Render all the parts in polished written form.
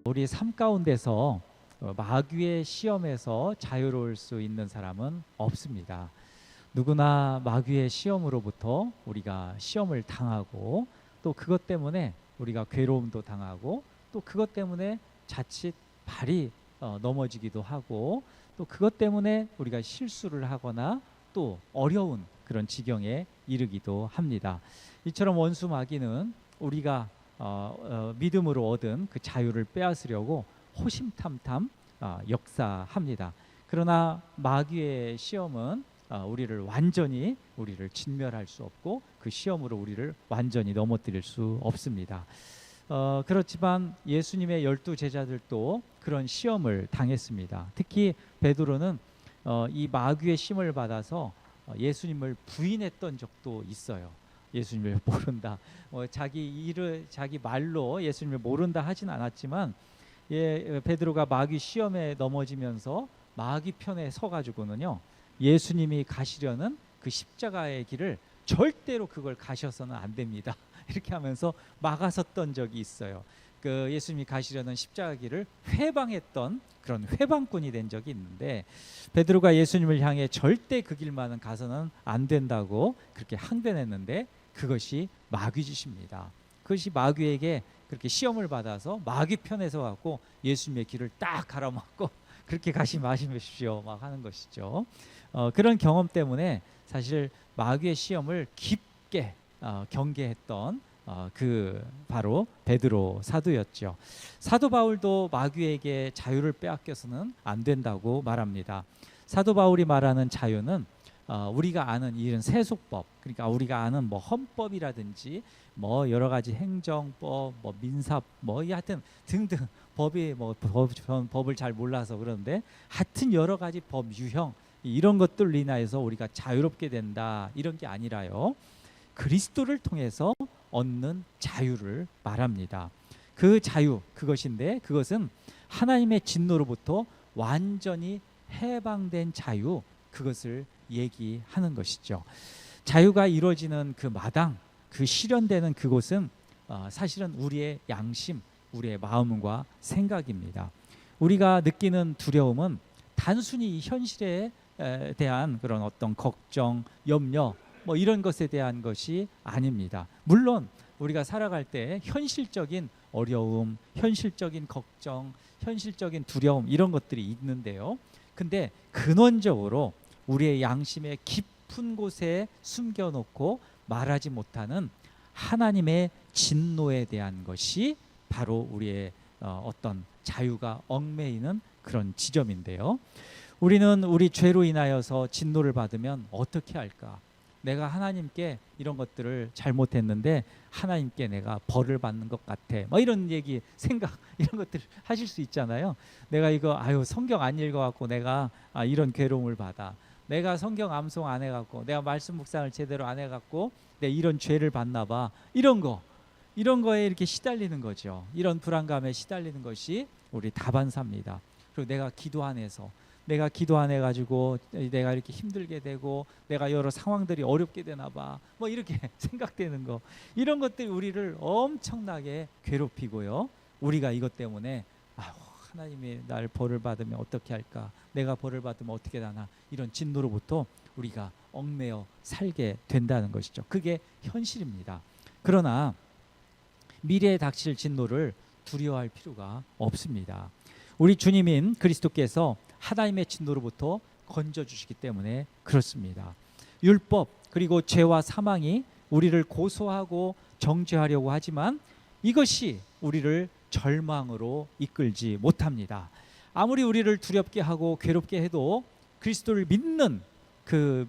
우리 삶 가운데서 마귀의 시험에서 자유로울 수 있는 사람은 없습니다. 누구나 마귀의 시험으로부터 우리가 시험을 당하고, 또 그것 때문에 우리가 괴로움도 당하고, 또 그것 때문에 자칫 발이 넘어지기도 하고, 또 그것 때문에 우리가 실수를 하거나 또 어려운 그런 지경에 이르기도 합니다. 이처럼 원수 마귀는 우리가 믿음으로 얻은 그 자유를 빼앗으려고 호심탐탐 역사합니다. 그러나 마귀의 시험은 우리를 진멸할 수 없고, 그 시험으로 우리를 완전히 넘어뜨릴 수 없습니다. 그렇지만 예수님의 12 제자들도 그런 시험을 당했습니다. 특히 베드로는 이 마귀의 시험을 받아서 예수님을 부인했던 적도 있어요. 예수님을 모른다. 자기 말로 예수님을 모른다 하진 않았지만, 베드로가 마귀 시험에 넘어지면서 마귀 편에 서가지고는요, 예수님이 가시려는 그 십자가의 길을 절대로 그걸 가셔서는 안 됩니다. 이렇게 하면서 막아섰던 적이 있어요. 그 예수님이 가시려는 십자가 길을 회방했던 그런 회방꾼이 된 적이 있는데, 베드로가 예수님을 향해 절대 그 길만은 가서는 안 된다고 그렇게 항변했는데, 그것이 마귀 짓입니다. 그것이 마귀에게 그렇게 시험을 받아서 마귀 편에 서 갖고 예수님의 길을 딱 가로막고 그렇게 가시 마십시오 막 하는 것이죠. 그런 경험 때문에 사실 마귀의 시험을 깊게 경계했던 그 바로 베드로 사도였죠. 사도 바울도 마귀에게 자유를 빼앗겨서는 안 된다고 말합니다. 사도 바울이 말하는 자유는 우리가 아는 이런 세속법, 그러니까 우리가 아는 뭐 헌법이라든지 뭐 여러 가지 행정법, 뭐 민사, 뭐 하여튼 등등 법을 잘 몰라서 그러는데, 하여튼 여러 가지 법 유형 이런 것들로 인하여서 우리가 자유롭게 된다, 이런 게 아니라요, 그리스도를 통해서 얻는 자유를 말합니다. 그 자유, 그것인데 그것은 하나님의 진노로부터 완전히 해방된 자유, 그것을 얘기하는 것이죠. 자유가 이루어지는 그 마당, 그 실현되는 그곳은 사실은 우리의 양심, 우리의 마음과 생각입니다. 우리가 느끼는 두려움은 단순히 이 현실에 대한 그런 어떤 걱정, 염려 뭐 이런 것에 대한 것이 아닙니다. 물론 우리가 살아갈 때 현실적인 어려움, 현실적인 걱정, 현실적인 두려움 이런 것들이 있는데요. 근데 근원적으로 우리의 양심의 깊은 곳에 숨겨놓고 말하지 못하는 하나님의 진노에 대한 것이 바로 우리의 어떤 자유가 얽매이는 그런 지점인데요. 우리는 우리 죄로 인하여서 진노를 받으면 어떻게 할까? 내가 하나님께 이런 것들을 잘못했는데 하나님께 내가 벌을 받는 것 같아, 뭐 이런 생각 이런 것들 하실 수 있잖아요. 내가 이거 성경 안 읽어갖고 내가 이런 괴로움을 받아, 내가 성경 암송 안 해갖고, 내가 말씀 묵상을 제대로 안 해갖고 내가 이런 죄를 받나 봐, 이런 거에 이렇게 시달리는 거죠. 이런 불안감에 시달리는 것이 우리 다반사입니다. 그리고 내가 기도 안 해가지고 내가 이렇게 힘들게 되고, 내가 여러 상황들이 어렵게 되나 봐, 뭐 이렇게 생각되는 거, 이런 것들이 우리를 엄청나게 괴롭히고요. 우리가 이것 때문에 하나님이 날 벌을 받으면 어떻게 할까, 내가 벌을 받으면 어떻게 되나, 이런 진노로부터 우리가 얽매여 살게 된다는 것이죠. 그게 현실입니다. 그러나 미래에 닥칠 진노를 두려워할 필요가 없습니다. 우리 주님인 그리스도께서 하나님의 진노로부터 건져주시기 때문에 그렇습니다. 율법 그리고 죄와 사망이 우리를 고소하고 정죄하려고 하지만 이것이 우리를 절망으로 이끌지 못합니다. 아무리 우리를 두렵게 하고 괴롭게 해도 그리스도를 믿는 그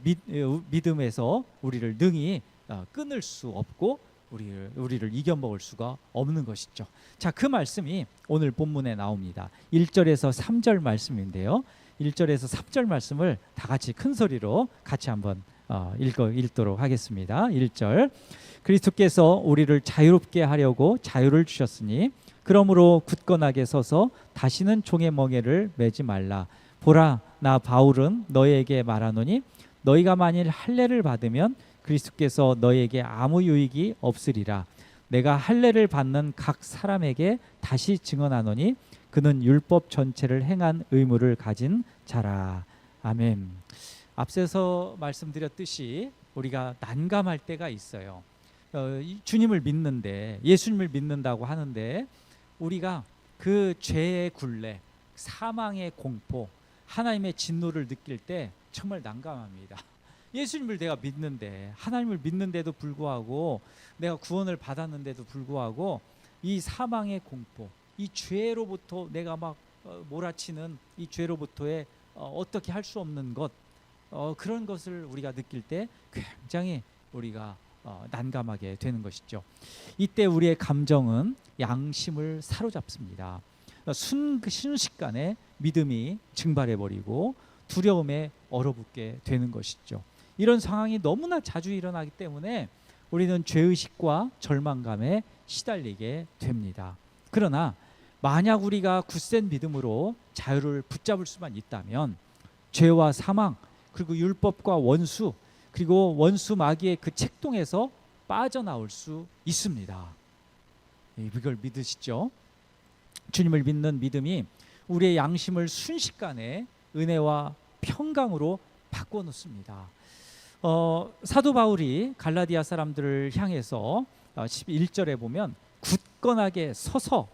믿음에서 우리를 능히 끊을 수 없고 우리를 이겨먹을 수가 없는 것이죠. 자, 그 말씀이 오늘 본문에 나옵니다. 1절에서 3절 말씀인데요. 1절에서 3절 말씀을 다 같이 큰 소리로 같이 한번 읽도록 하겠습니다. 1절, 그리스도께서 우리를 자유롭게 하려고 자유를 주셨으니 그러므로 굳건하게 서서 다시는 종의 멍에를 매지 말라. 보라, 나 바울은 너희에게 말하노니 너희가 만일 할례를 받으면 그리스도께서 너희에게 아무 유익이 없으리라. 내가 할례를 받는 각 사람에게 다시 증언하노니 그는 율법 전체를 행한 의무를 가진 자라. 아멘. 앞서서 말씀드렸듯이 우리가 난감할 때가 있어요. 주님을 믿는데, 예수님을 믿는다고 하는데 우리가 그 죄의 굴레, 사망의 공포, 하나님의 진노를 느낄 때 정말 난감합니다. 예수님을 내가 믿는데, 하나님을 믿는데도 불구하고, 내가 구원을 받았는데도 불구하고 이 사망의 공포, 이 죄로부터 내가 막 몰아치는 이 죄로부터의 어떻게 할 수 없는 것, 그런 것을 우리가 느낄 때 굉장히 우리가 난감하게 되는 것이죠. 이때 우리의 감정은 양심을 사로잡습니다. 순식간에 믿음이 증발해버리고 두려움에 얼어붙게 되는 것이죠. 이런 상황이 너무나 자주 일어나기 때문에 우리는 죄의식과 절망감에 시달리게 됩니다. 그러나 만약 우리가 굳센 믿음으로 자유를 붙잡을 수만 있다면 죄와 사망, 그리고 율법과 원수, 그리고 원수 마귀의 그 책동에서 빠져나올 수 있습니다. 이걸 믿으시죠? 주님을 믿는 믿음이 우리의 양심을 순식간에 은혜와 평강으로 바꿔놓습니다. 사도 바울이 갈라디아 사람들을 향해서 11절에 보면 굳건하게 서서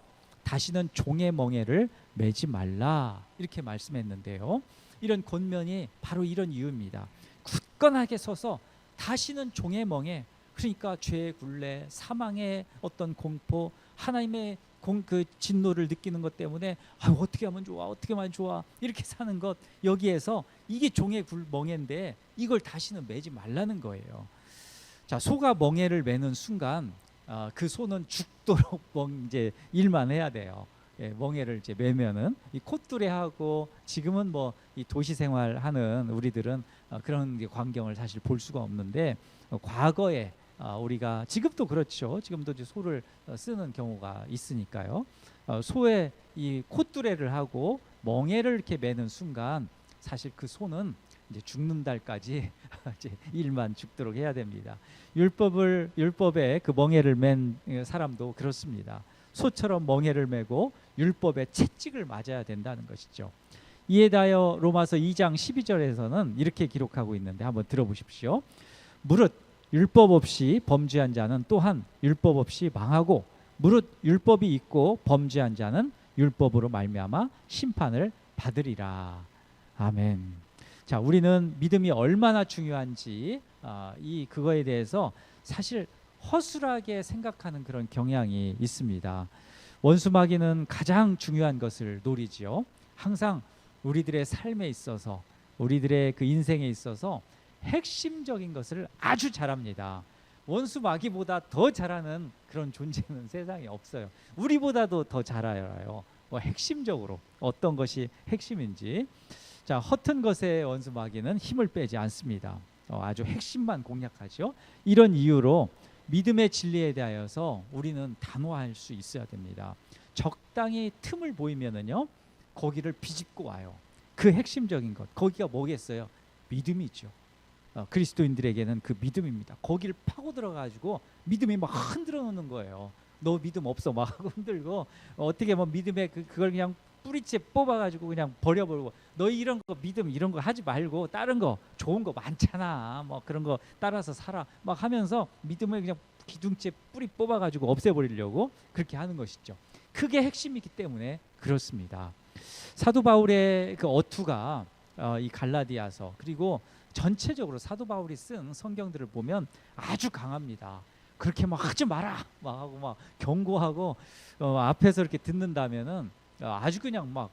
다시는 종의 멍에를 매지 말라 이렇게 말씀했는데요. 이런 권면이 바로 이런 이유입니다. 굳건하게 서서 다시는 종의 멍에, 그러니까 죄의 굴레, 사망의 어떤 공포, 하나님의 그 진노를 느끼는 것 때문에 어떻게 하면 좋아, 어떻게 하면 좋아 이렇게 사는 것, 여기에서 이게 종의 멍에인데 이걸 다시는 매지 말라는 거예요. 자, 소가 멍에를 매는 순간 그 소는 죽도록 이제 일만 해야 돼요. 멍에를 이제 매면은 이 콧뚜레하고, 지금은 뭐 이 도시 생활하는 우리들은 그런 광경을 사실 볼 수가 없는데 과거에 우리가 지금도 그렇죠. 지금도 이제 소를 쓰는 경우가 있으니까요. 소의 이 콧뚜레를 하고 멍에를 이렇게 매는 순간 사실 그 소는 이제 죽는 달까지 이제 일만 죽도록 해야 됩니다. 율법에 그 멍에를 맨 사람도 그렇습니다. 소처럼 멍에를 메고 율법의 채찍을 맞아야 된다는 것이죠. 이에 대하여 로마서 2장 12절에서는 이렇게 기록하고 있는데 한번 들어보십시오. 무릇 율법 없이 범죄한 자는 또한 율법 없이 망하고, 무릇 율법이 있고 범죄한 자는 율법으로 말미암아 심판을 받으리라. 아멘. 자, 우리는 믿음이 얼마나 중요한지 그거에 대해서 사실 허술하게 생각하는 그런 경향이 있습니다. 원수 마귀는 가장 중요한 것을 노리지요. 항상 우리들의 삶에 있어서, 우리들의 그 인생에 있어서 핵심적인 것을 아주 잘합니다. 원수 마귀보다 더 잘하는 그런 존재는 세상에 없어요. 우리보다도 더 잘 알아요. 핵심적으로 어떤 것이 핵심인지. 자, 허튼 것에 원수 마귀는 힘을 빼지 않습니다. 아주 핵심만 공략하죠. 이런 이유로 믿음의 진리에 대하여서 우리는 단호할 수 있어야 됩니다. 적당히 틈을 보이면은요, 거기를 비집고 와요. 그 핵심적인 것, 거기가 뭐겠어요? 믿음이죠. 그리스도인들에게는 그 믿음입니다. 거기를 파고 들어가지고 믿음이 막 흔들어 놓는 거예요. 너 믿음 없어 막 흔들고, 어떻게 뭐 믿음에 그걸 그냥 뿌리째 뽑아가지고 그냥 버려버리고, 너 이런 거 믿음 이런 거 하지 말고 다른 거 좋은 거 많잖아, 뭐 그런 거 따라서 살아 막 하면서 믿음을 그냥 기둥째 뿌리 뽑아가지고 없애버리려고 그렇게 하는 것이죠. 그게 핵심이기 때문에 그렇습니다. 사도 바울의 그 어투가 이 갈라디아서, 그리고 전체적으로 사도 바울이 쓴 성경들을 보면 아주 강합니다. 그렇게 막 하지 마라 막 하고 막 경고하고, 앞에서 이렇게 듣는다면은 아주 그냥 막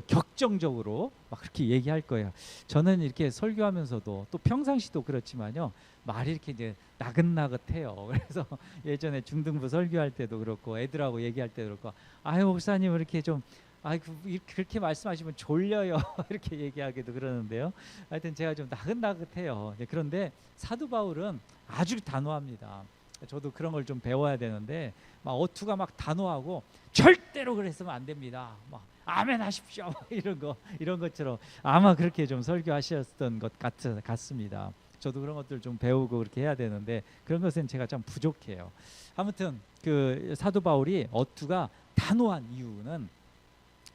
격정적으로 막 그렇게 얘기할 거예요. 저는 이렇게 설교하면서도 또 평상시도 그렇지만요, 말이 이렇게 이제 나긋나긋해요. 그래서 예전에 중등부 설교할 때도 그렇고 애들하고 얘기할 때도 그렇고, 아유 목사님 이렇게 좀 그렇게 말씀하시면 졸려요 이렇게 얘기하기도 그러는데요. 하여튼 제가 좀 나긋나긋해요. 그런데 사도 바울은 아주 단호합니다. 저도 그런 걸 좀 배워야 되는데, 막 어투가 막 단호하고 절대로 그랬으면 안 됩니다. 막 아멘 하십시오 이런 것처럼 아마 그렇게 좀 설교하셨던 것 같습니다. 저도 그런 것들 좀 배우고 그렇게 해야 되는데 그런 것은 제가 좀 부족해요. 아무튼 그 사도 바울이 어투가 단호한 이유는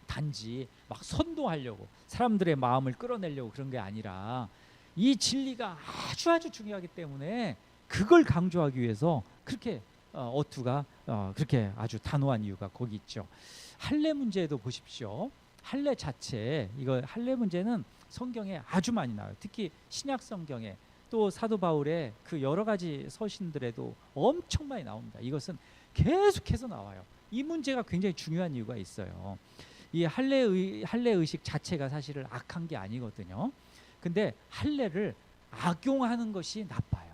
단지 막 선도하려고 사람들의 마음을 끌어내려고 그런 게 아니라 이 진리가 아주 중요하기 때문에 그걸 강조하기 위해서 그렇게 어투가 그렇게 아주 단호한 이유가 거기 있죠. 할례 문제도 보십시오. 할례 자체, 이거 할례 문제는 성경에 아주 많이 나와요. 특히 신약 성경에 또 사도 바울의 그 여러 가지 서신들에도 엄청 많이 나옵니다. 이것은 계속해서 나와요. 이 문제가 굉장히 중요한 이유가 있어요. 이 할례 의식 자체가 사실은 악한 게 아니거든요. 근데 할례를 악용하는 것이 나빠요.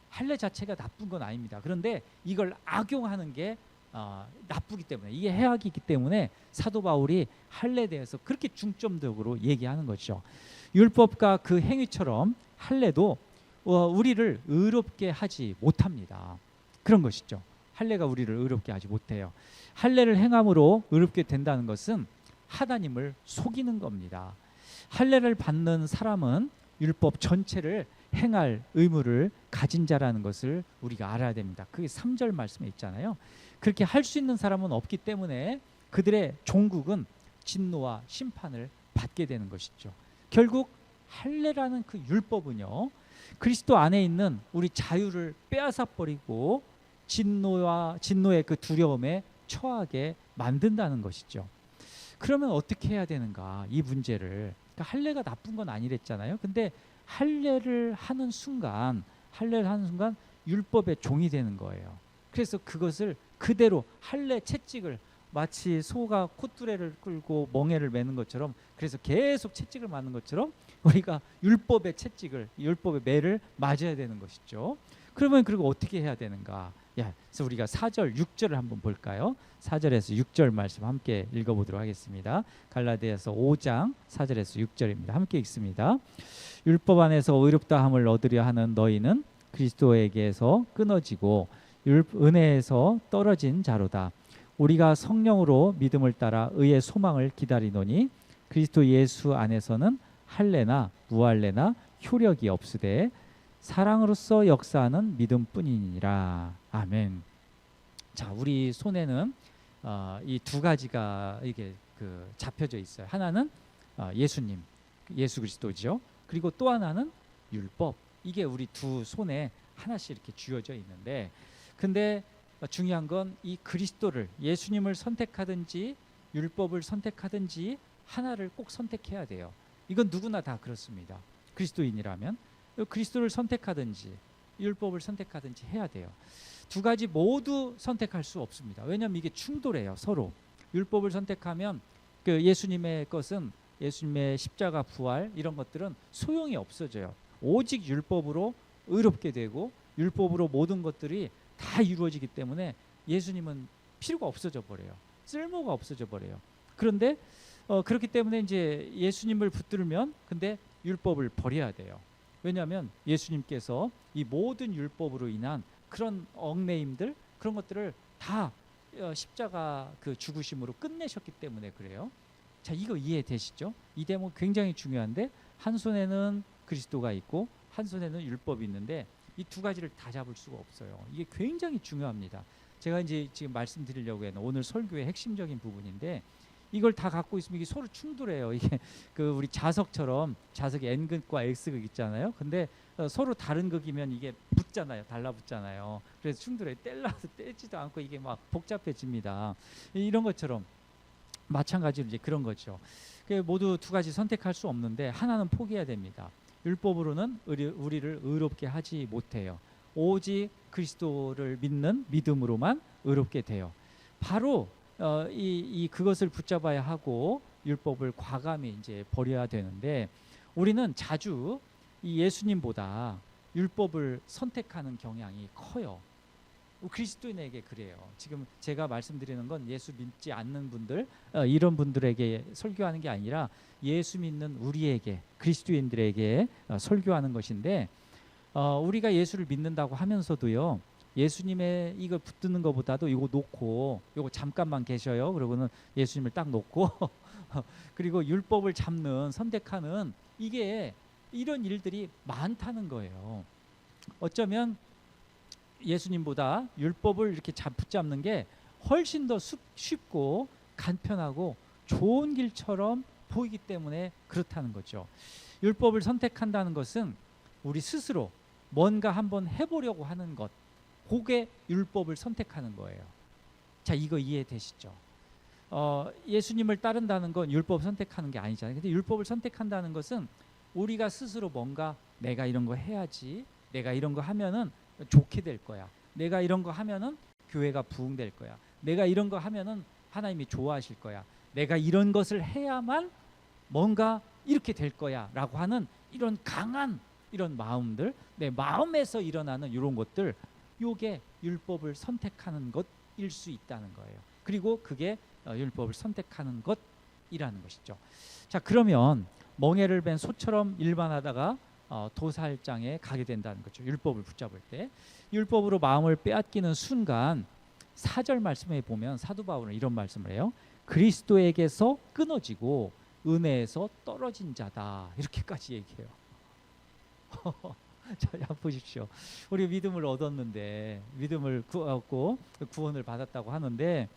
할례 자체가 나쁜 건 아닙니다. 그런데 이걸 악용하는 게 나쁘기 때문에, 이게 해악이기 때문에 사도 바울이 할례에 대해서 그렇게 중점적으로 얘기하는 것이죠. 율법과 그 행위처럼 할례도 우리를 의롭게 하지 못합니다. 그런 것이죠. 할례가 우리를 의롭게 하지 못해요. 할례를 행함으로 의롭게 된다는 것은 하나님을 속이는 겁니다. 할례를 받는 사람은 율법 전체를 행할 의무를 가진 자라는 것을 우리가 알아야 됩니다. 그게 3절 말씀에 있잖아요. 그렇게 할 수 있는 사람은 없기 때문에 그들의 종국은 진노와 심판을 받게 되는 것이죠. 결국 할례라는 그 율법은요, 그리스도 안에 있는 우리 자유를 빼앗아 버리고 진노의 그 두려움에 처하게 만든다는 것이죠. 그러면 어떻게 해야 되는가? 이 문제를, 그러니까 할례가 나쁜 건 아니랬잖아요. 근데 할례를 하는 순간 율법의 종이 되는 거예요. 그래서 그것을 그대로 할례 채찍을, 마치 소가 콧뚜레를 끌고 멍에를 매는 것처럼, 그래서 계속 채찍을 맞는 것처럼 우리가 율법의 매를 맞아야 되는 것이죠. 그러면 그리고 어떻게 해야 되는가? 그래서 우리가 4절, 6절을 한번 볼까요? 4절에서 6절 말씀 함께 읽어보도록 하겠습니다. 갈라디아서 5장 4절에서 6절입니다. 함께 읽습니다. 율법 안에서 의롭다함을 얻으려 하는 너희는 그리스도에게서 끊어지고 은혜에서 떨어진 자로다. 우리가 성령으로 믿음을 따라 의의 소망을 기다리노니 그리스도 예수 안에서는 할례나 무할례나 효력이 없으되 사랑으로서 역사하는 믿음뿐이니라. 아멘. 자, 우리 손에는 이 두 가지가 이게 잡혀져 있어요. 하나는 예수님, 예수 그리스도죠. 그리고 또 하나는 율법. 이게 우리 두 손에 하나씩 이렇게 쥐어져 있는데, 근데 중요한 건 이 그리스도를, 예수님을 선택하든지 율법을 선택하든지 하나를 꼭 선택해야 돼요. 이건 누구나 다 그렇습니다. 그리스도인이라면 그리스도를 선택하든지 율법을 선택하든지 해야 돼요. 두 가지 모두 선택할 수 없습니다. 왜냐하면 이게 충돌해요, 서로. 율법을 선택하면 예수님의 것은, 예수님의 십자가 부활 이런 것들은 소용이 없어져요. 오직 율법으로 의롭게 되고 율법으로 모든 것들이 다 이루어지기 때문에 예수님은 필요가 없어져 버려요. 쓸모가 없어져 버려요. 그런데 그렇기 때문에 이제 예수님을 붙들면 근데 율법을 버려야 돼요. 왜냐하면 예수님께서 이 모든 율법으로 인한 그런 얽매임들, 그런 것들을 다 십자가 그 죽으심으로 끝내셨기 때문에 그래요. 자, 이거 이해되시죠? 이 대목 굉장히 중요한데, 한 손에는 그리스도가 있고 한 손에는 율법이 있는데 이 두 가지를 다 잡을 수가 없어요. 이게 굉장히 중요합니다. 제가 이제 지금 말씀드리려고 하는 오늘 설교의 핵심적인 부분인데, 이걸 다 갖고 있으면 이게 서로 충돌해요. 이게 우리 자석처럼, 자석에 N극과 X극 있잖아요. 근데 서로 다른 극이면 이게 붙잖아요. 달라붙잖아요. 그래서 충돌해. 떼지도 않고 이게 막 복잡해집니다. 이런 것처럼 마찬가지로 이제 그런 거죠. 모두 두 가지 선택할 수 없는데 하나는 포기해야 됩니다. 율법으로는 우리를 의롭게 하지 못해요. 오직 그리스도를 믿는 믿음으로만 의롭게 돼요. 바로 그것을 붙잡아야 하고 율법을 과감히 이제 버려야 되는데, 우리는 자주 이 예수님보다 율법을 선택하는 경향이 커요. 그리스도인에게 그래요. 지금 제가 말씀드리는 건 예수 믿지 않는 분들, 이런 분들에게 설교하는 게 아니라 예수 믿는 우리에게, 그리스도인들에게 설교하는 것인데, 우리가 예수를 믿는다고 하면서도요, 예수님의 이걸 붙드는 것보다도 이거 놓고, 이거 잠깐만 계셔요. 그러고는 예수님을 딱 놓고 그리고 율법을 잡는, 선택하는, 이게 이런 일들이 많다는 거예요. 어쩌면 예수님보다 율법을 이렇게 붙잡는 게 훨씬 더 쉽고 간편하고 좋은 길처럼 보이기 때문에 그렇다는 거죠. 율법을 선택한다는 것은 우리 스스로 뭔가 한번 해보려고 하는 것, 그게 율법을 선택하는 거예요. 자, 이거 이해되시죠? 예수님을 따른다는 건 율법 선택하는 게 아니잖아요. 근데 율법을 선택한다는 것은 우리가 스스로 뭔가 내가 이런 거 해야지, 내가 이런 거 하면은 좋게 될 거야, 내가 이런 거 하면은 교회가 부흥될 거야, 내가 이런 거 하면은 하나님이 좋아하실 거야, 내가 이런 것을 해야만 뭔가 이렇게 될 거야 라고 하는 이런 강한 이런 마음들, 내 마음에서 일어나는 이런 것들, 요게 율법을 선택하는 것일 수 있다는 거예요. 그리고 그게 율법을 선택하는 것이라는 것이죠. 자, 그러면 멍에를 벤 소처럼 일반하다가 도살장에 가게 된다는 거죠. 율법을 붙잡을 때 율법으로 마음을 빼앗기는 순간 4절 말씀에 보면 사도 바울은 이런 말씀을 해요. 그리스도에게서 끊어지고 은혜에서 떨어진 자다, 이렇게까지 얘기해요. 자, 한번 보십시오. 우리 믿음을 얻었는데, 믿음을 얻고 구원을 받았다고 하는데,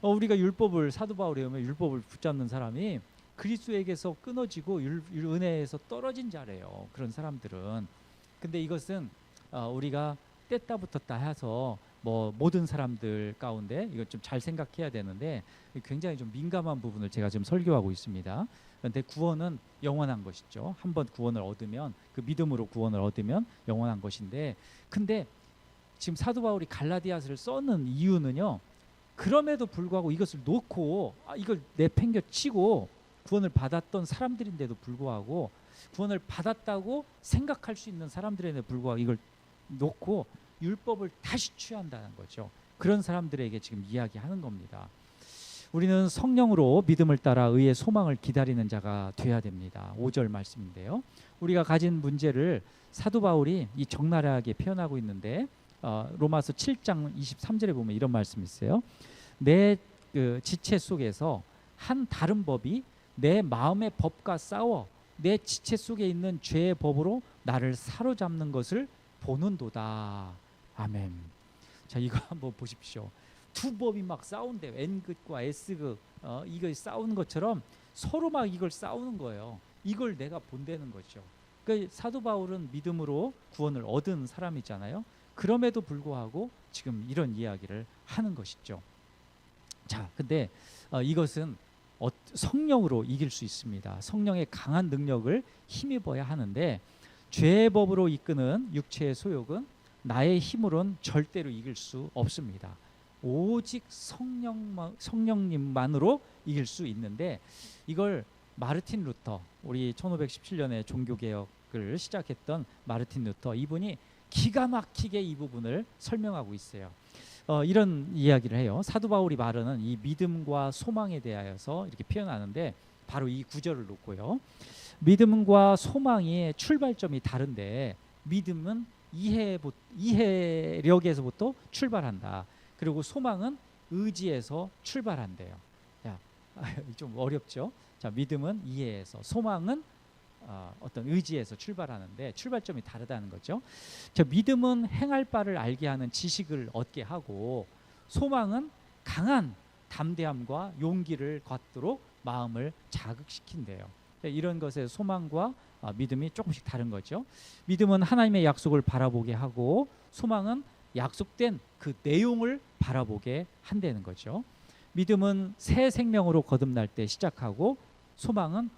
우리가 율법을, 사도 바울에 의하면 율법을 붙잡는 사람이 그리스도에게서 끊어지고 은혜에서 떨어진 자래요. 그런 사람들은. 근데 이것은 우리가 뗐다 붙었다 해서 뭐 모든 사람들 가운데 이거 좀 잘 생각해야 되는데, 굉장히 좀 민감한 부분을 제가 지금 설교하고 있습니다. 그런데 구원은 영원한 것이죠. 한번 구원을 얻으면, 그 믿음으로 구원을 얻으면 영원한 것인데, 근데 지금 사도 바울이 갈라디아서를 썼는 이유는요, 그럼에도 불구하고 이것을 놓고 이걸 내팽겨치고 구원을 받았던 사람들인데도 불구하고, 구원을 받았다고 생각할 수 있는 사람들에도 불구하고 이걸 놓고 율법을 다시 취한다는 거죠. 그런 사람들에게 지금 이야기하는 겁니다. 우리는 성령으로 믿음을 따라 의의 소망을 기다리는 자가 되어야 됩니다. 5절 말씀인데요, 우리가 가진 문제를 사도 바울이 이 적나라하게 표현하고 있는데, 로마서 7장 23절에 보면 이런 말씀이 있어요. 내 지체 속에서 한 다른 법이 내 마음의 법과 싸워 내 지체 속에 있는 죄의 법으로 나를 사로잡는 것을 보는도다. 아멘. 자, 이거 한번 보십시오. 두 법이 막 싸운대요. N극과 S극, 이거 싸우는 것처럼 서로 막 이걸 싸우는 거예요. 이걸 내가 본다는 거죠. 그러니까 사도 바울은 믿음으로 구원을 얻은 사람이잖아요. 그럼에도 불구하고 지금 이런 이야기를 하는 것이죠. 자, 근데 이것은 성령으로 이길 수 있습니다. 성령의 강한 능력을 힘입어야 하는데, 죄의 법으로 이끄는 육체의 소욕은 나의 힘으로는 절대로 이길 수 없습니다. 오직 성령님만으로 이길 수 있는데, 이걸 마르틴 루터, 우리 1517년에 종교개혁을 시작했던 마르틴 루터, 이분이 기가 막히게 이 부분을 설명하고 있어요. 이런 이야기를 해요. 사도 바울이 말하는 이 믿음과 소망에 대하여서 이렇게 표현하는데, 바로 이 구절을 놓고요, 믿음과 소망의 출발점이 다른데 믿음은 이해력에서부터 출발한다. 그리고 소망은 의지에서 출발한대요. 야, 좀 어렵죠? 자, 믿음은 이해에서, 소망은 어떤 의지에서 출발하는데 출발점이 다르다는 거죠. 자, 믿음은 행할 바를 알게 하는 지식을 얻게 하고, 소망은 강한 담대함과 용기를 갖도록 마음을 자극시킨대요. 이런 것에 소망과 믿음이 조금씩 다른 거죠. 믿음은 하나님의 약속을 바라보게 하고, 소망은 약속된 그 내용을 바라보게 한다는 거죠. 믿음은 새 생명으로 거듭날 때 시작하고, 소망은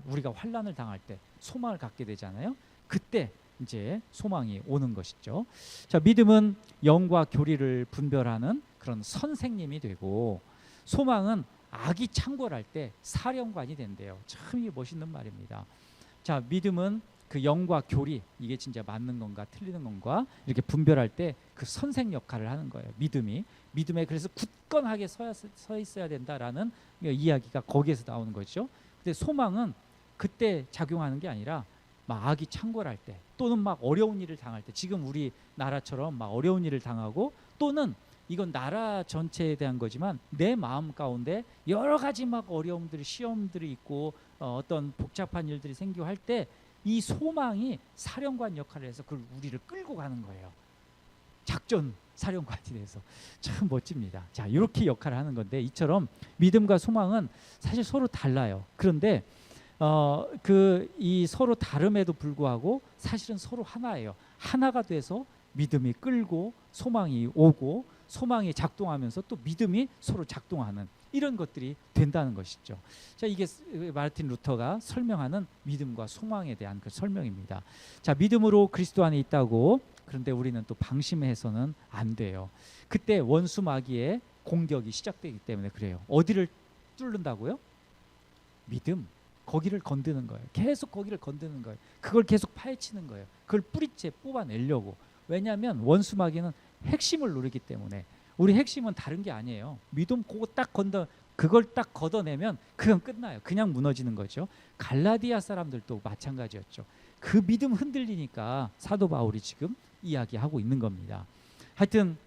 우리가 환난을 당할 때 소망을 갖게 되잖아요. 그때 이제 소망이 오는 것이죠. 자, 믿음은 영과 교리를 분별하는 그런 선생님이 되고, 소망은 악이 창궐할 때 사령관이 된대요. 참 이게 멋있는 말입니다. 자, 믿음은 그 영과 교리, 이게 진짜 맞는 건가 틀리는 건가 이렇게 분별할 때 그 선생 역할을 하는 거예요. 믿음에 그래서 굳건하게 서 있어야 된다라는 이야기가 거기에서 나오는 거죠. 근데 소망은 그때 작용하는 게 아니라 막 악이 창궐할 때, 또는 막 어려운 일을 당할 때, 지금 우리 나라처럼 막 어려운 일을 당하고, 또는 이건 나라 전체에 대한 거지만 내 마음 가운데 여러 가지 막 어려움들이, 시험들이 있고 어떤 복잡한 일들이 생기고 할 때, 이 소망이 사령관 역할을 해서 그걸 우리를 끌고 가는 거예요. 작전 사령관이 돼서 참 멋집니다. 자, 이렇게 역할을 하는 건데, 이처럼 믿음과 소망은 사실 서로 달라요. 그런데 이 서로 다름에도 불구하고 사실은 서로 하나예요. 하나가 돼서 믿음이 끌고 소망이 오고, 소망이 작동하면서 또 믿음이 서로 작동하는 이런 것들이 된다는 것이죠. 자, 이게 마르틴 루터가 설명하는 믿음과 소망에 대한 그 설명입니다. 자, 믿음으로 그리스도 안에 있다고, 그런데 우리는 또 방심해서는 안 돼요. 그때 원수 마귀의 공격이 시작되기 때문에 그래요. 어디를 뚫는다고요? 믿음. 거기를 건드는 거예요. 계속 거기를 건드는 거예요. 그걸 계속 파헤치는 거예요. 그걸 뿌리째 뽑아내려고. 왜냐하면 원수 마귀는 핵심을 노리기 때문에. 우리 핵심은 다른 게 아니에요. 믿음 그걸 딱 걷어내면 그건 끝나요. 그냥 무너지는 거죠. 갈라디아 사람들도 마찬가지였죠. 그 믿음 흔들리니까 사도 바울이 지금 이야기하고 있는 겁니다. 하여튼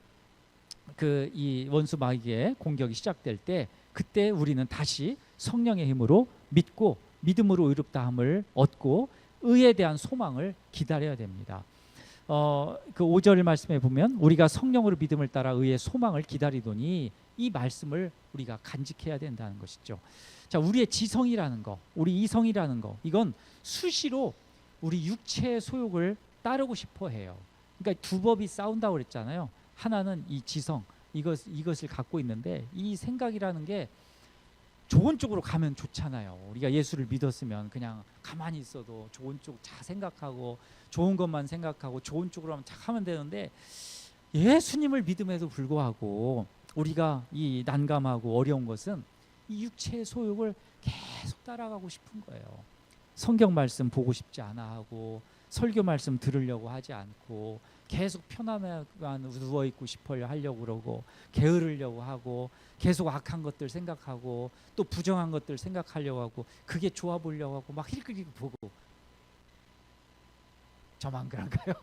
이 원수 마귀의 공격이 시작될 때, 그때 우리는 다시 성령의 힘으로 믿고 믿음으로 의롭다함을 얻고 의에 대한 소망을 기다려야 됩니다. 그 5절 말씀에 보면 우리가 성령으로 믿음을 따라 의의 소망을 기다리더니, 이 말씀을 우리가 간직해야 된다는 것이죠. 자, 우리의 지성이라는 거, 우리 이성이라는 거, 이건 수시로 우리 육체의 소욕을 따르고 싶어 해요. 그러니까 두 법이 싸운다고 그랬잖아요. 하나는 이 지성, 이것을 갖고 있는데, 이 생각이라는 게 좋은 쪽으로 가면 좋잖아요. 우리가 예수를 믿었으면 그냥 가만히 있어도 좋은 쪽 잘 생각하고 좋은 것만 생각하고 좋은 쪽으로 하면 되는데, 예수님을 믿음에도 불구하고 우리가 이 난감하고 어려운 것은 이 육체의 소욕을 계속 따라가고 싶은 거예요. 성경 말씀 보고 싶지 않아 하고, 설교 말씀 들으려고 하지 않고, 계속 편안하게 누워있고 싶어 하려고 그러고, 게으르려고 하고, 계속 악한 것들 생각하고, 또 부정한 것들 생각하려고 하고, 그게 좋아 보려고 하고, 막 힐끗힐끗 보고. 저만 그런가요?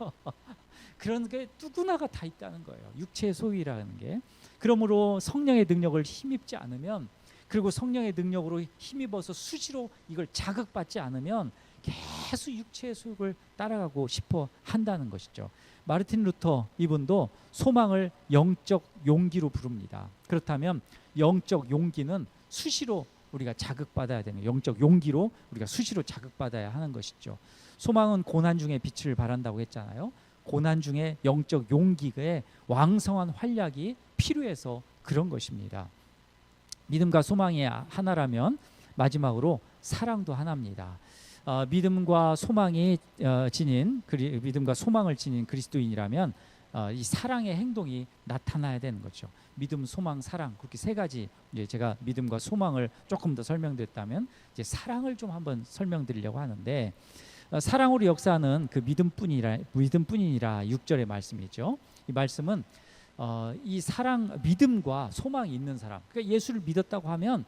그런 게 누구나가 다 있다는 거예요. 육체의 소유라는 게. 그러므로 성령의 능력을 힘입지 않으면, 그리고 성령의 능력으로 힘입어서 수시로 이걸 자극받지 않으면 계속 육체의 소욕을 따라가고 싶어 한다는 것이죠. 마르틴 루터 이분도 소망을 영적 용기로 부릅니다. 그렇다면 영적 용기는 수시로 우리가 자극받아야 되는, 영적 용기로 우리가 수시로 자극받아야 하는 것이죠. 소망은 고난 중에 빛을 발한다고 했잖아요. 고난 중에 영적 용기의 왕성한 활약이 필요해서 그런 것입니다. 믿음과 소망이 하나라면 마지막으로 사랑도 하나입니다. 믿음과 소망을 지닌 그리스도인이라면 이 사랑의 행동이 나타나야 되는 거죠. 믿음, 소망, 사랑, 그렇게 세 가지. 이제 제가 믿음과 소망을 조금 더 설명드렸다면, 이제 사랑을 좀 한번 설명드리려고 하는데, 사랑으로 역사하는 그 믿음뿐이니라 6절의 말씀이죠. 이 말씀은 이 믿음과 소망이 있는 사람, 그러니까 예수를 믿었다고 하면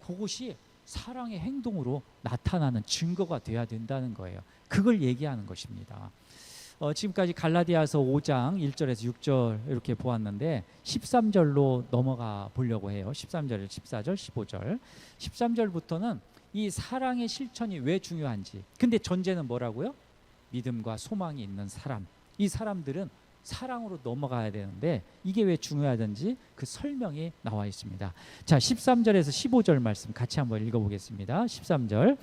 그것이 사랑의 행동으로 나타나는 증거가 돼야 된다는 거예요. 그걸 얘기하는 것입니다. 지금까지 갈라디아서 5장 1절에서 6절 이렇게 보았는데, 13절로 넘어가 보려고 해요. 13절, 14절, 15절. 13절부터는 이 사랑의 실천이 왜 중요한지. 근데 전제는 뭐라고요? 믿음과 소망이 있는 사람. 이 사람들은 사랑으로 넘어가야 되는데, 이게 왜 중요하든지 그 설명이 나와 있습니다. 자, 13절에서 15절 말씀 같이 한번 읽어보겠습니다. 13절,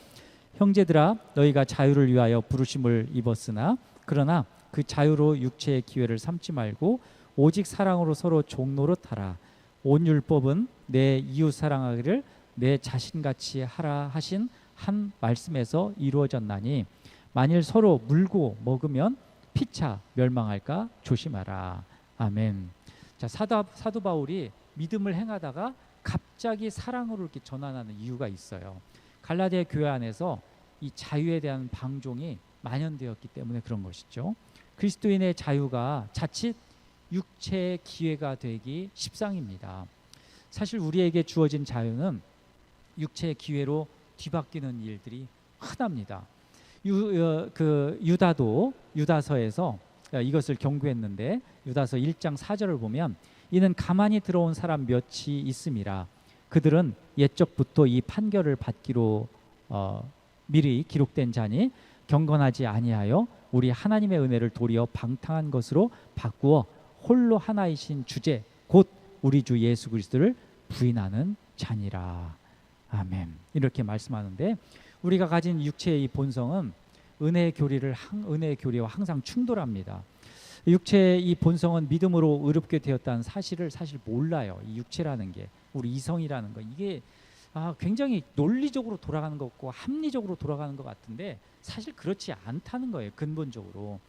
형제들아 너희가 자유를 위하여 부르심을 입었으나 그러나 그 자유로 육체의 기회를 삼지 말고 오직 사랑으로 서로 종노릇 하라. 온 율법은 내 이웃 사랑하기를 내 자신같이 하라 하신 한 말씀에서 이루어졌나니, 만일 서로 물고 먹으면 피차 멸망할까 조심하라. 아멘. 자, 사도 바울이 믿음을 행하다가 갑자기 사랑으로 이렇게 전환하는 이유가 있어요. 갈라디아 교회 안에서 이 자유에 대한 방종이 만연되었기 때문에 그런 것이죠. 그리스도인의 자유가 자칫 육체의 기회가 되기 십상입니다. 사실 우리에게 주어진 자유는 육체의 기회로 뒤바뀌는 일들이 흔합니다. 유다서에서 이것을 경고했는데, 유다서 1장 4절을 보면 이는 가만히 들어온 사람 몇이 있음이라. 그들은 옛적부터 이 판결을 받기로 미리 기록된 자니 경건하지 아니하여 우리 하나님의 은혜를 도리어 방탕한 것으로 바꾸어 홀로 하나이신 주제 곧 우리 주 예수 그리스도를 부인하는 자니라. 아멘. 이렇게 말씀하는데, 우리가 가진 육체의 이 본성은 은혜의 교리와 항상 충돌합니다. 육체의 이 본성은 믿음으로 의롭게 되었다는 사실을 사실 몰라요. 이 육체라는 게, 우리 이성이라는 거, 이게 굉장히 논리적으로 돌아가는 것 같고 합리적으로 돌아가는 것 같은데 사실 그렇지 않다는 거예요. 근본적으로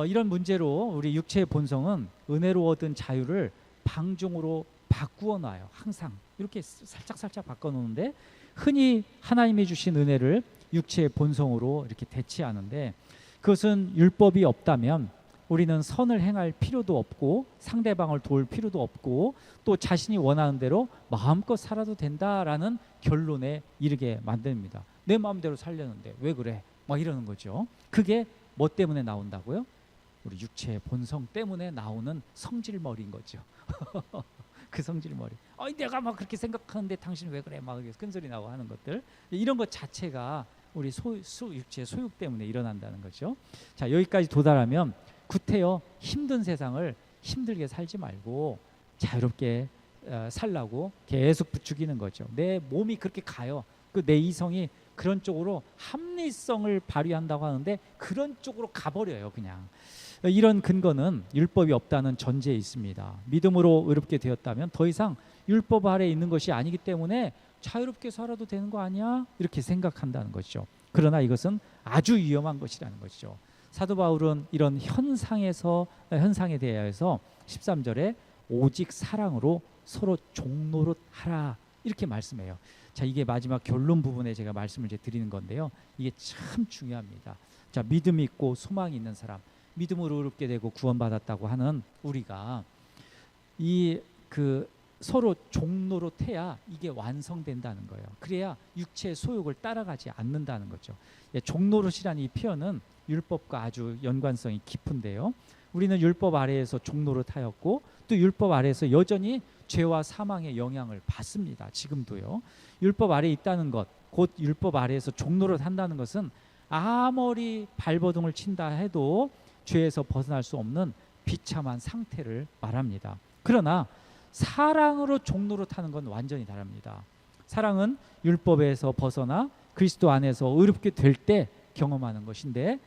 이런 문제로 우리 육체의 본성은 은혜로 얻은 자유를 방종으로 바꾸어 놔요. 항상 이렇게 살짝 바꿔놓는데, 흔히 하나님이 주신 은혜를 육체의 본성으로 이렇게 대체하는데, 그것은 율법이 없다면 우리는 선을 행할 필요도 없고 상대방을 도울 필요도 없고 또 자신이 원하는 대로 마음껏 살아도 된다라는 결론에 이르게 만듭니다. 내 마음대로 살려는데 왜 그래? 막 이러는 거죠. 그게 뭐 때문에 나온다고요? 우리 육체의 본성 때문에 나오는 성질머리인 거죠. 그 성질머리. 내가 막 그렇게 생각하는데 당신 왜 그래? 막 큰소리 나고 하는 것들. 이런 것 자체가 우리 육체의 소욕 때문에 일어난다는 거죠. 자, 여기까지 도달하면 구태여 힘든 세상을 힘들게 살지 말고 자유롭게 살라고 계속 부추기는 거죠. 내 몸이 그렇게 가요. 내 이성이 그런 쪽으로 합리성을 발휘한다고 하는데 그런 쪽으로 가버려요. 그냥. 이런 근거는 율법이 없다는 전제에 있습니다. 믿음으로 의롭게 되었다면 더 이상 율법 아래에 있는 것이 아니기 때문에 자유롭게 살아도 되는 거 아니야? 이렇게 생각한다는 것이죠. 그러나 이것은 아주 위험한 것이라는 것이죠. 사도 바울은 이런 현상에 대하여서 13절에 오직 사랑으로 서로 종노릇 하라 이렇게 말씀해요. 자, 이게 마지막 결론 부분에 제가 말씀을 드리는 건데요. 이게 참 중요합니다. 자, 믿음이 있고 소망이 있는 사람, 믿음으로 의롭게 되고 구원받았다고 하는 우리가 서로 종노릇 해야 이게 완성된다는 거예요. 그래야 육체의 소욕을 따라가지 않는다는 거죠. 종노릇이라는 이 표현은 율법과 아주 연관성이 깊은데요. 우리는 율법 아래에서 종노릇하였고 또 율법 아래에서 여전히 죄와 사망의 영향을 받습니다. 지금도요. 율법 아래에 있다는 것, 곧 율법 아래에서 종노릇한다는 것은 아무리 발버둥을 친다 해도 죄에서 벗어날 수 없는 비참한 상태를 말합니다. 그러나 사랑으로 종노릇하는 건 완전히 다릅니다. 사랑은 율법에서 벗어나 그리스도 안에서 의롭게 될 때 경험하는 것인데,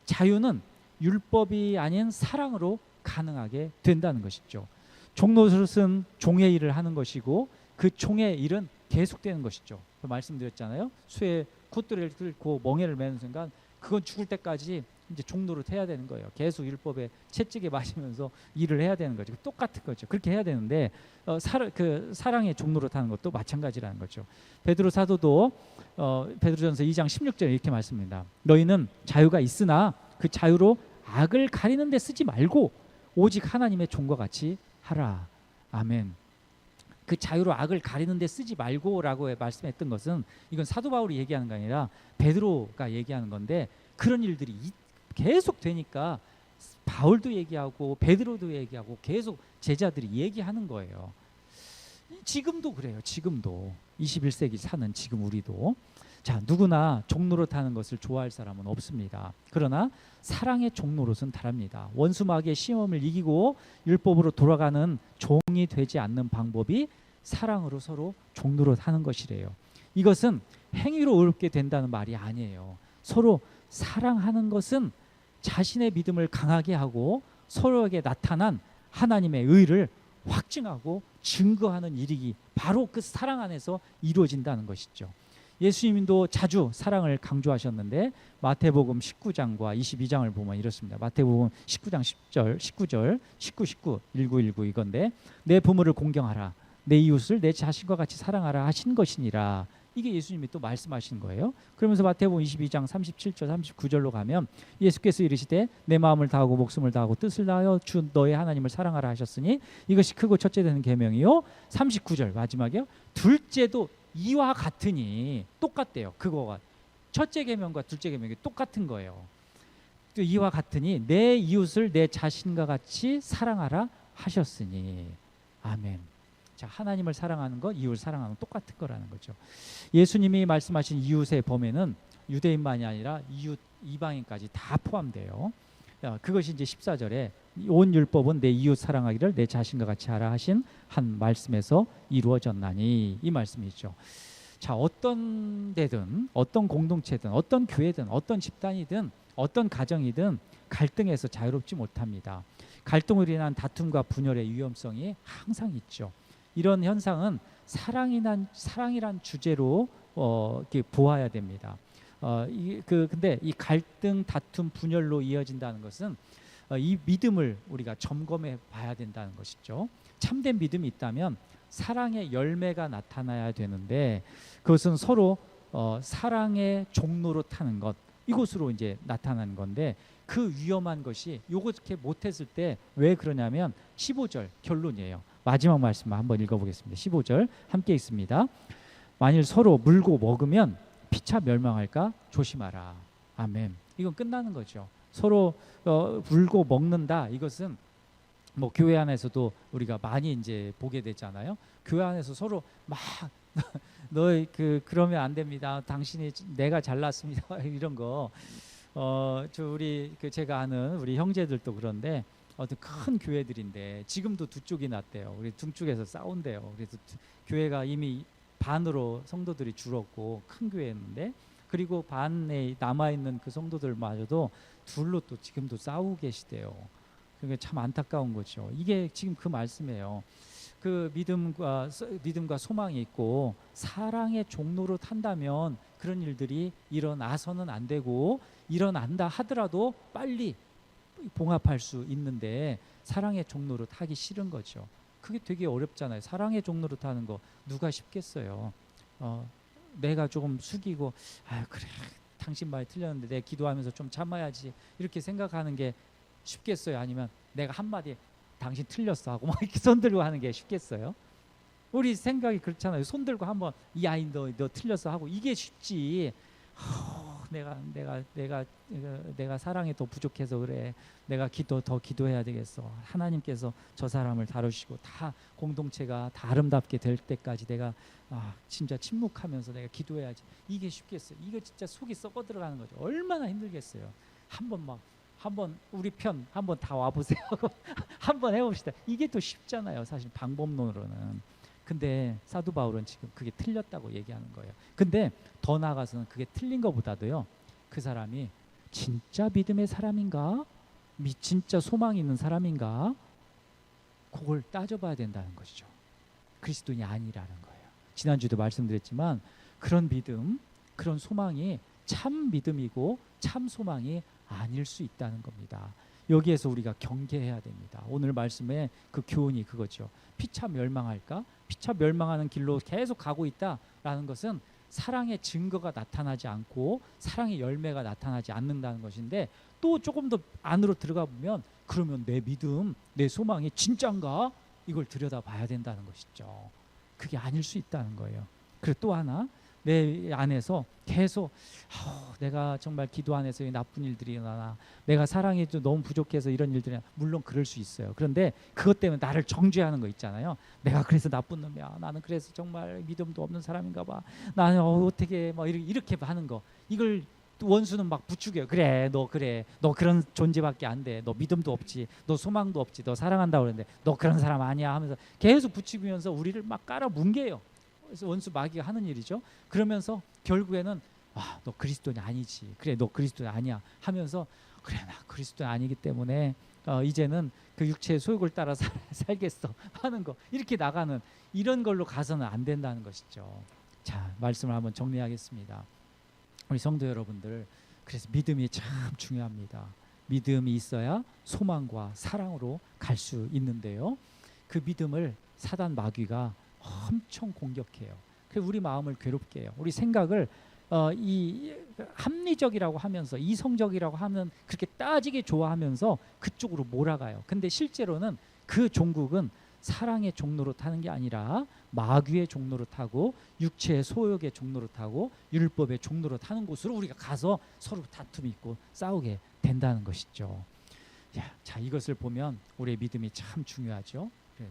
자유는 율법이 아닌 사랑으로 가능하게 된다는 것이죠. 종노릇은 종의 일을 하는 것이고 그 종의 일은 계속되는 것이죠. 말씀드렸잖아요. 수에 콧대를 뚫고 멍에를 매는 순간 그건 죽을 때까지 이제 종노릇 해야 되는 거예요. 계속 율법에 채찍에 맞으면서 일을 해야 되는 거죠. 똑같은 거죠. 그렇게 해야 되는데 사랑의 종노릇 하는 것도 마찬가지라는 거죠. 베드로 사도도 베드로전서 2장 16절에 이렇게 말씀합니다. 너희는 자유가 있으나 그 자유로 악을 가리는 데 쓰지 말고 오직 하나님의 종과 같이 하라. 아멘. 그 자유로 악을 가리는 데 쓰지 말고 라고 말씀했던 것은 이건 사도 바울이 얘기하는 게 아니라 베드로가 얘기하는 건데, 그런 일들이 계속 되니까 바울도 얘기하고 베드로도 얘기하고 계속 제자들이 얘기하는 거예요. 지금도 그래요. 지금도 21세기 사는 지금 우리도. 자, 누구나 종노릇하는 것을 좋아할 사람은 없습니다. 그러나 사랑의 종노릇은 다릅니다. 원수마귀의 시험을 이기고 율법으로 돌아가는 종이 되지 않는 방법이 사랑으로 서로 종노릇하는 것이래요. 이것은 행위로 의롭게 된다는 말이 아니에요. 서로 사랑하는 것은 자신의 믿음을 강하게 하고 서로에게 나타난 하나님의 의를 확증하고 증거하는 일이기, 바로 그 사랑 안에서 이루어진다는 것이죠. 예수님도 자주 사랑을 강조하셨는데 마태복음 19장과 22장을 보면 이렇습니다. 마태복음 19장 10절, 19절, 19 이건데, 내 부모를 공경하라, 내 이웃을 내 자신과 같이 사랑하라 하신 것이니라. 이게 예수님이 또 말씀하신 거예요. 그러면서 마태복음 22장 37절 39절로 가면 예수께서 이르시되 내 마음을 다하고 목숨을 다하고 뜻을 다하여 주 너의 하나님을 사랑하라 하셨으니 이것이 크고 첫째 되는 계명이요. 39절 마지막이요. 둘째도 이와 같으니, 똑같대요. 그거가 첫째 계명과 둘째 계명이 똑같은 거예요. 또 이와 같으니 내 이웃을 내 자신과 같이 사랑하라 하셨으니. 아멘. 자, 하나님을 사랑하는 것, 이웃을 사랑하는 것 똑같은 거라는 거죠. 예수님이 말씀하신 이웃의 범위는 유대인만이 아니라 이웃 이방인까지 다 포함돼요. 그것이 이제 14절에 온 율법은 내 이웃 사랑하기를 내 자신과 같이 하라 하신 한 말씀에서 이루어졌나니, 이 말씀이죠. 자, 어떤 데든 어떤 공동체든 어떤 교회든 어떤 집단이든 어떤 가정이든 갈등에서 자유롭지 못합니다. 갈등으로 인한 다툼과 분열의 위험성이 항상 있죠. 이런 현상은 사랑이란 주제로 이렇게 보아야 됩니다. 근데 이 갈등, 다툼, 분열로 이어진다는 것은 이 믿음을 우리가 점검해 봐야 된다는 것이죠. 참된 믿음이 있다면 사랑의 열매가 나타나야 되는데, 그것은 서로 사랑의 종로로 타는 것, 이것으로 이제 나타나는 건데, 그 위험한 것이 요렇게 못했을 때 왜 그러냐면 15절 결론이에요. 마지막 말씀만 한번 읽어보겠습니다. 15절 함께 읽습니다. 만일 서로 물고 먹으면 피차 멸망할까 조심하라. 아멘. 이건 끝나는 거죠. 서로 물고 먹는다. 이것은 뭐 교회 안에서도 우리가 많이 이제 보게 되잖아요. 교회 안에서 서로 막 너 그러면 안 됩니다. 당신이 내가 잘났습니다. 이런 거. 우리 제가 아는 우리 형제들도 그런데 어떤 큰 교회들인데 지금도 두 쪽이 났대요. 우리 두 쪽에서 싸운대요. 그래서 교회가 이미 반으로 성도들이 줄었고 큰 교회였는데, 그리고 반에 남아 있는 그 성도들마저도 둘로 또 지금도 싸우고 계시대요. 그게 참 안타까운 거죠. 이게 지금 그 말씀이에요. 그 믿음과 소망이 있고 사랑의 종로로 탄다면 그런 일들이 일어나서는 안 되고, 일어난다 하더라도 빨리 봉합할 수 있는데 사랑의 종로로 타기 싫은 거죠. 그게 되게 어렵잖아요. 사랑의 종로로 타는 거 누가 쉽겠어요. 내가 조금 숙이고 그래 당신 말이 틀렸는데 내가 기도하면서 좀 참아야지 이렇게 생각하는 게 쉽겠어요? 아니면 내가 한마디 당신 틀렸어 하고 막 이렇게 손 들고 하는 게 쉽겠어요? 우리 생각이 그렇잖아요. 손 들고 한번 이 아이 너 틀렸어 하고 이게 쉽지. 내가 사랑이 더 부족해서 그래. 내가 더 기도해야 되겠어. 하나님께서 저 사람을 다루시고 다 공동체가 다 아름답게 될 때까지 내가 진짜 침묵하면서 내가 기도해야지. 이게 쉽겠어요? 이거 진짜 속이 썩어 들어가는 거죠. 얼마나 힘들겠어요. 한번 우리 편 한번 다 와보세요. 한번 해봅시다. 이게 더 쉽잖아요. 사실 방법론으로는. 근데 사도 바울은 지금 그게 틀렸다고 얘기하는 거예요. 근데 더 나아가서는 그게 틀린 것보다도요, 그 사람이 진짜 믿음의 사람인가? 진짜 소망이 있는 사람인가? 그걸 따져봐야 된다는 것이죠. 그리스도인이 아니라는 거예요. 지난주에도 말씀드렸지만 그런 믿음, 그런 소망이 참 믿음이고 참 소망이 아닐 수 있다는 겁니다. 여기에서 우리가 경계해야 됩니다. 오늘 말씀의 그 교훈이 그거죠. 피차 멸망할까? 피차 멸망하는 길로 계속 가고 있다라는 것은 사랑의 증거가 나타나지 않고 사랑의 열매가 나타나지 않는다는 것인데, 또 조금 더 안으로 들어가 보면 그러면 내 믿음, 내 소망이 진짠가? 이걸 들여다봐야 된다는 것이죠. 그게 아닐 수 있다는 거예요. 그리고 또 하나, 내 안에서 계속 내가 정말 기도 안에서 나쁜 일들이 일어나나, 내가 사랑이 좀 너무 부족해서 이런 일들이, 물론 그럴 수 있어요. 그런데 그것 때문에 나를 정죄하는 거 있잖아요. 내가 그래서 나쁜 놈이야. 나는 그래서 정말 믿음도 없는 사람인가 봐. 나는 어떻게 막 이렇게 하는 거, 이걸 원수는 막 부추겨요. 그래 너 그런 존재밖에 안 돼. 너 믿음도 없지. 너 소망도 없지. 너 사랑한다고 그러는데 너 그런 사람 아니야 하면서 계속 부추기면서 우리를 막 깔아 뭉개요. 그래서 원수 마귀가 하는 일이죠. 그러면서 결국에는 너 그리스도인이 아니지. 그래 너 그리스도인 아니야 하면서, 그래 나 그리스도인 아니기 때문에 이제는 그 육체의 소욕을 따라 살겠어 하는 거, 이렇게 나가는 이런 걸로 가서는 안 된다는 것이죠. 자, 말씀을 한번 정리하겠습니다. 우리 성도 여러분들, 그래서 믿음이 참 중요합니다. 믿음이 있어야 소망과 사랑으로 갈 수 있는데요, 그 믿음을 사단 마귀가 엄청 공격해요. 그래서 우리 마음을 괴롭게 해요. 우리 생각을 이 합리적이라고 하면서 이성적이라고 하면 그렇게 따지게 좋아하면서 그쪽으로 몰아가요. 근데 실제로는 그 종국은 사랑의 종로로 타는 게 아니라 마귀의 종로로 타고 육체의 소욕의 종로로 타고 율법의 종로로 타는 곳으로 우리가 가서 서로 다툼이 있고 싸우게 된다는 것이죠. 자, 이것을 보면 우리의 믿음이 참 중요하죠. 그래,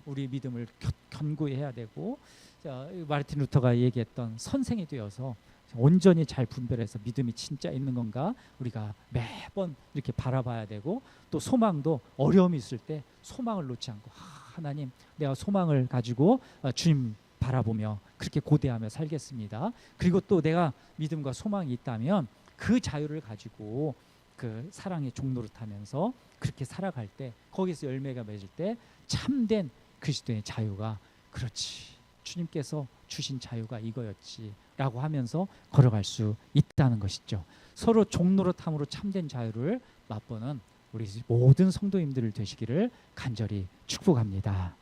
우리 믿음을 견고해야 되고, 자, 마르틴 루터가 얘기했던 선생이 되어서 온전히 잘 분별해서 믿음이 진짜 있는 건가 우리가 매번 이렇게 바라봐야 되고, 또 소망도 어려움이 있을 때 소망을 놓지 않고 하나님, 내가 소망을 가지고 주님 바라보며 그렇게 고대하며 살겠습니다. 그리고 또 내가 믿음과 소망이 있다면 그 자유를 가지고 그 사랑의 종로를 타면서 그렇게 살아갈 때, 거기서 열매가 맺을 때 참된 그리스도의 자유가, 그렇지, 주님께서 주신 자유가 이거였지 라고 하면서 걸어갈 수 있다는 것이죠. 서로 종노릇함으로 참된 자유를 맛보는 우리 모든 성도님들 되시기를 간절히 축복합니다.